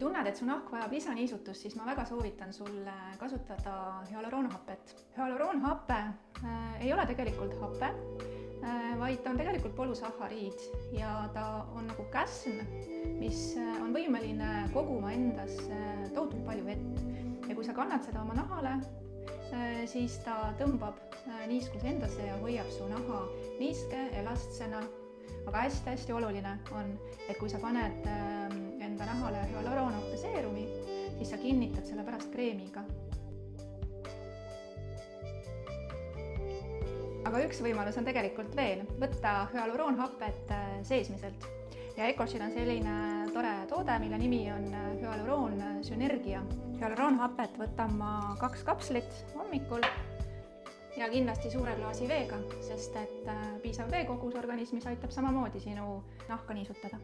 Kui tunned, et su nahk vajab lisaniisutust, siis ma väga soovitan sul kasutada hüaluroonhapet. Hüaluroonhape ei ole tegelikult hape, vaid ta on tegelikult polüsahariid ja ta on nagu käsn, mis on võimeline koguma endas tohutult palju vett. Ja kui sa kannad seda oma nahale, siis ta tõmbab niiskuse endasse ja hoiab su naha niiske, elastsena. Aga hästi oluline on, et kui sa paned enda nahale hüaluroonhappe seerumi, siis sa kinnitad selle pärast kreemiga. Aga üks võimalus on tegelikult veel võtta hüaluroonhapet seesmiselt. Ja EcoShil on selline tore toode, mille nimi on Hüaluroon Synergia. Hüaluroonhapet võtan ma 2 kapslit hommikul ja kindlasti suure klaasi veega, sest et piisav veekogus organismis aitab samamoodi sinu nahka niisutada.